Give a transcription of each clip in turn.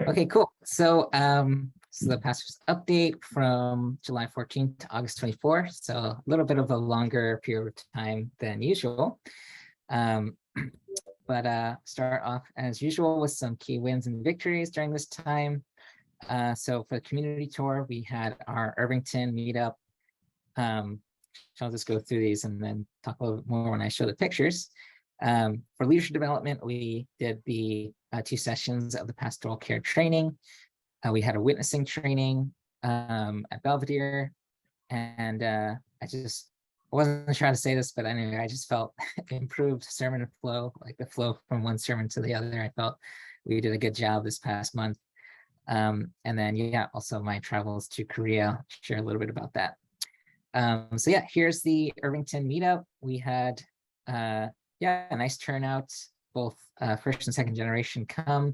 Okay, cool. So the pastor's update from July 14th to August 24th. So a little bit of a longer period of time than usual. Um, but start off as usual with some key wins and victories during this time. So for the community tour, we had our Irvington Meetup. I'll just go through these and then talk a little bit more when I show the pictures. For leadership development, we did the 2 sessions of the pastoral care training. We had a witnessing training at Belvedere, and I wasn't trying to say this, but anyway, I just felt improved sermon flow, like the flow from one sermon to the other. I felt we did a good job this past month. And then, yeah, also my travels to Korea, I'll share a little bit about that. So yeah, here's the Irvington meetup. We had, yeah, a nice turnout, both first and second generation come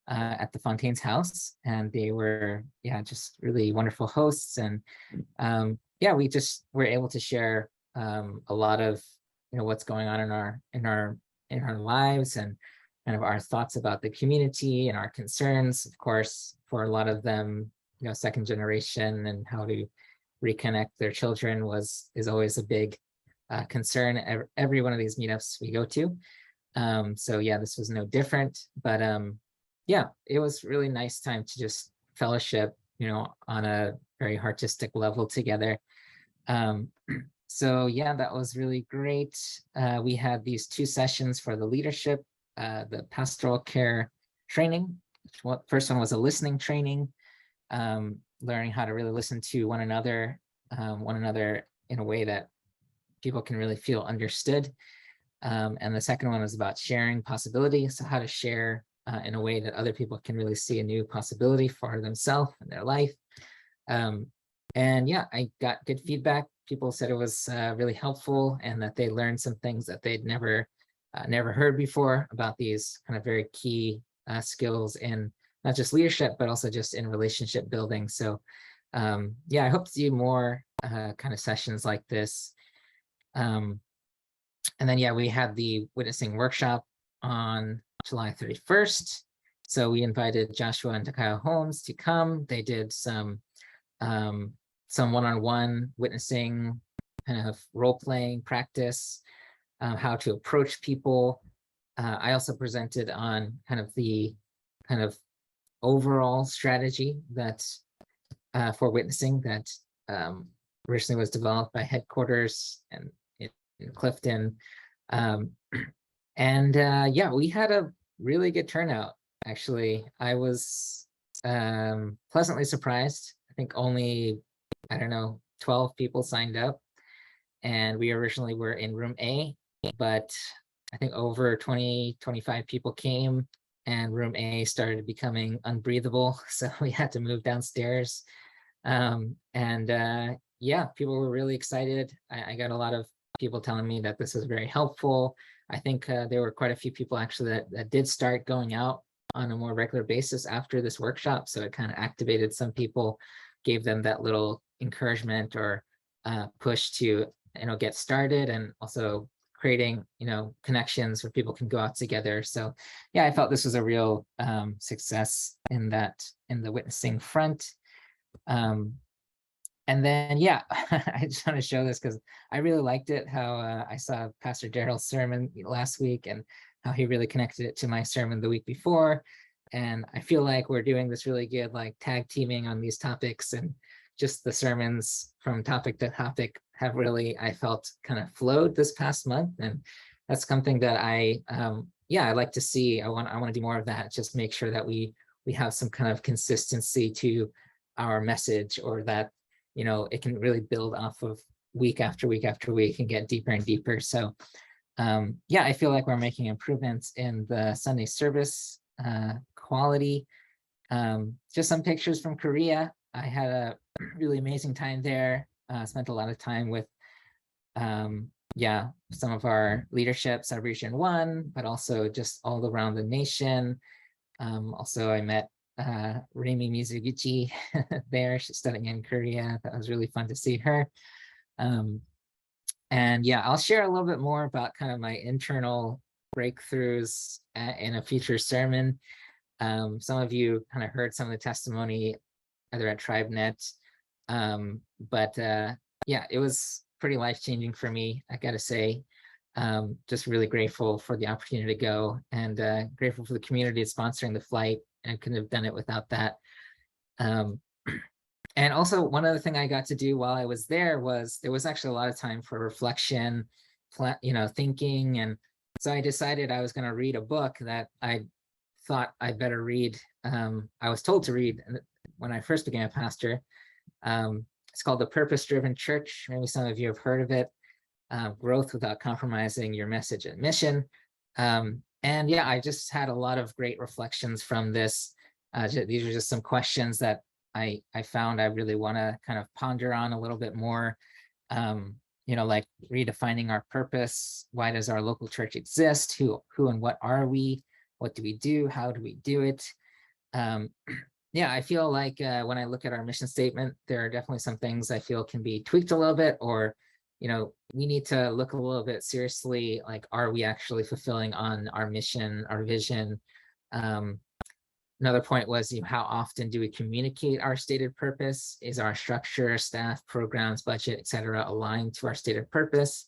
at the Fontaine's house, and they were, yeah, just really wonderful hosts. And yeah, we just were able to share a lot of, what's going on in our lives, and kind of our thoughts about the community and our concerns. Of course, for a lot of them, second generation and how to reconnect their children is always a big concern. Every one of these meetups we go to. So yeah, this was no different. But yeah, it was really nice time to just fellowship, on a very artistic level together. So yeah, that was really great. We had these 2 sessions for the leadership, the pastoral care training. First one was a listening training, learning how to really listen to one another in a way that people can really feel understood. And the second one was about sharing possibility. So how to share in a way that other people can really see a new possibility for themselves and their life. And yeah, I got good feedback. People said it was really helpful, and that they learned some things that they'd never heard before about these kind of very key skills in not just leadership, but also just in relationship building. So yeah, I hope to do more kind of sessions like this. And then, yeah, we had the witnessing workshop on July 31st. So we invited Joshua and Takaya Holmes to come. They did some one-on-one witnessing, kind of role-playing practice, how to approach people. I also presented on kind of the overall strategy that for witnessing that originally was developed by headquarters and in Clifton. And yeah, we had a really good turnout, actually. I was pleasantly surprised. I think only, I don't know, 12 people signed up, and we originally were in room A, but I think over 25 people came, and room A started becoming unbreathable, so we had to move downstairs. And yeah, people were really excited. I got a lot of people telling me that this was very helpful. I think there were quite a few people actually that did start going out on a more regular basis after this workshop. So it kind of activated some people, gave them that little encouragement or push to, get started, and also creating, connections where people can go out together. So yeah, I felt this was a real success in the witnessing front. And then, yeah, I just want to show this because I really liked it, how I saw Pastor Daryl's sermon last week and how he really connected it to my sermon the week before. And I feel like we're doing this really good, like, tag teaming on these topics, and just the sermons from topic to topic have really, I felt, kind of flowed this past month. And that's something that yeah, I like to see. I want to do more of that. Just make sure that we have some kind of consistency to our message, or that it can really build off of week after week after week and get deeper and deeper. So yeah, I feel like we're making improvements in the Sunday service quality. Just some pictures from Korea. I had a really amazing time there. Spent a lot of time with yeah, some of our leaderships at Region 1, but also just all around the nation. Also, I met Rimi Mizuguchi there. She's studying in Korea. That was really fun to see her. And yeah, I'll share a little bit more about kind of my internal breakthroughs in a future sermon. Some of you kind of heard some of the testimony either at TribeNet, but yeah, it was pretty life-changing for me, I gotta say. Just really grateful for the opportunity to go, and grateful for the community sponsoring the flight, and couldn't have done it without that. And also, one other thing I got to do while I was there was there was actually a lot of time for reflection, thinking. And so I decided I was going to read a book that I thought I better read. I was told to read when I first became a pastor. It's called The Purpose-Driven Church. Maybe some of you have heard of it. Growth Without Compromising Your Message and Mission. And yeah, I just had a lot of great reflections from this. These are just some questions that I found I really want to kind of ponder on a little bit more. Like redefining our purpose. Why does our local church exist? Who and what are we? What do we do? How do we do it? Yeah, I feel like when I look at our mission statement, there are definitely some things I feel can be tweaked a little bit, or we need to look a little bit seriously, like, are we actually fulfilling on our mission, our vision? Another point was, how often do we communicate our stated purpose? Is our structure, staff, programs, budget, et cetera, aligned to our stated purpose?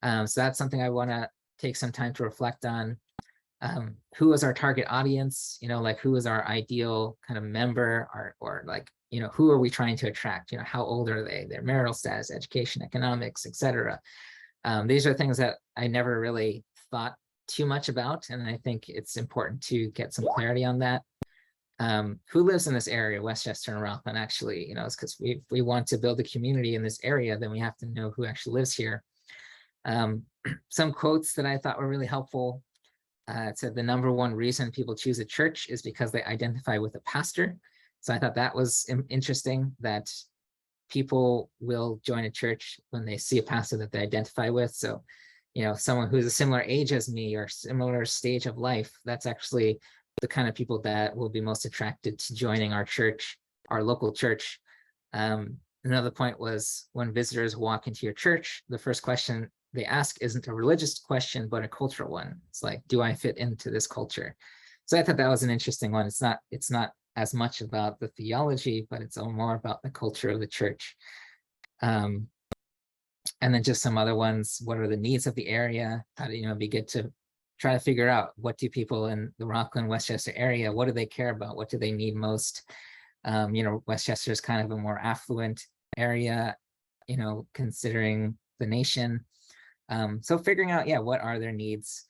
So that's something I want to take some time to reflect on. Who is our target audience? Like, who is our ideal kind of member, or like, who are we trying to attract? How old are they? Their marital status, education, economics, et cetera. These are things that I never really thought too much about, and I think it's important to get some clarity on that. Who lives in this area, Westchester and Rockland? Actually, it's because we want to build a community in this area, then we have to know who actually lives here. Some quotes that I thought were really helpful. It said the number one reason people choose a church is because they identify with a pastor. So I thought that was interesting, that people will join a church when they see a pastor that they identify with. So, someone who's a similar age as me or similar stage of life, that's actually the kind of people that will be most attracted to joining our church, our local church. Another point was, when visitors walk into your church, the first question they ask isn't a religious question, but a cultural one. It's like, do I fit into this culture? So I thought that was an interesting one. It's not as much about the theology, but it's more about the culture of the church. And then just some other ones. What are the needs of the area? How do be good to try to figure out, what do people in the Rockland, Westchester area, what do they care about? What do they need most? Westchester is kind of a more affluent area, considering the nation. So figuring out, what are their needs?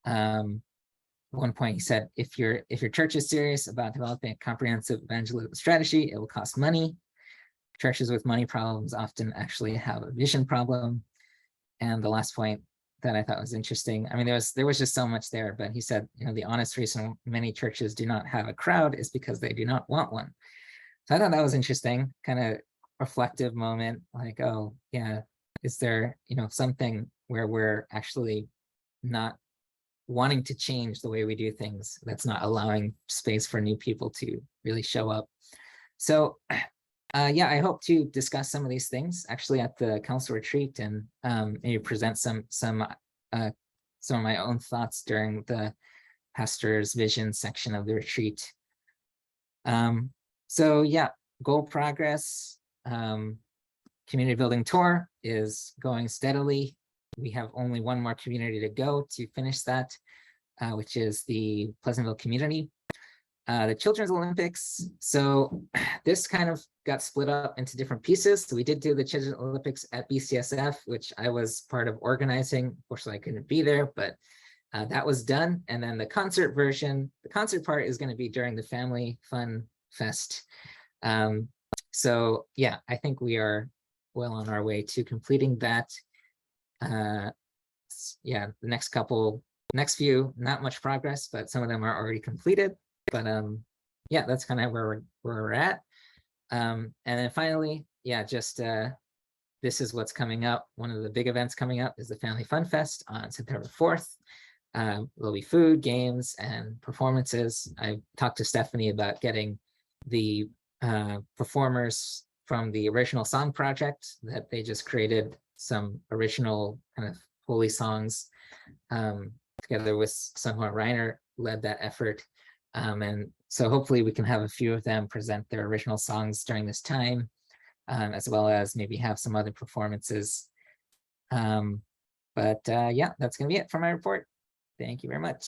One point he said, if your church is serious about developing a comprehensive evangelical strategy, it will cost money. Churches with money problems often actually have a vision problem. And the last point that I thought was interesting, I mean, there was just so much there, but he said, the honest reason many churches do not have a crowd is because they do not want one. So I thought that was interesting, kind of reflective moment, like, oh yeah, is there something where we're actually not wanting to change the way we do things, that's not allowing space for new people to really show up? So yeah, I hope to discuss some of these things actually at the council retreat, and maybe present some of my own thoughts during the pastor's vision section of the retreat. So yeah, goal progress. Community building tour is going steadily. We have only one more community to go to finish that, which is the Pleasantville community. The Children's Olympics. So this kind of got split up into different pieces. So we did do the Children's Olympics at BCSF, which I was part of organizing. Unfortunately, I couldn't be there, but that was done. And then the concert version, the concert part is going to be during the Family Fun Fest. So yeah, I think we are well on our way to completing that. Yeah, the next few, not much progress, but some of them are already completed. But yeah, that's kind of where we're at. And then finally, yeah, just this is what's coming up. One of the big events coming up is the Family Fun Fest on September 4th. There'll be food, games, and performances. I talked to Stephanie about getting the performers from the original song project, that they just created some original kind of holy songs together with Sunghua Reiner, led that effort. And so hopefully we can have a few of them present their original songs during this time, as well as maybe have some other performances. Yeah, that's going to be it for my report. Thank you very much.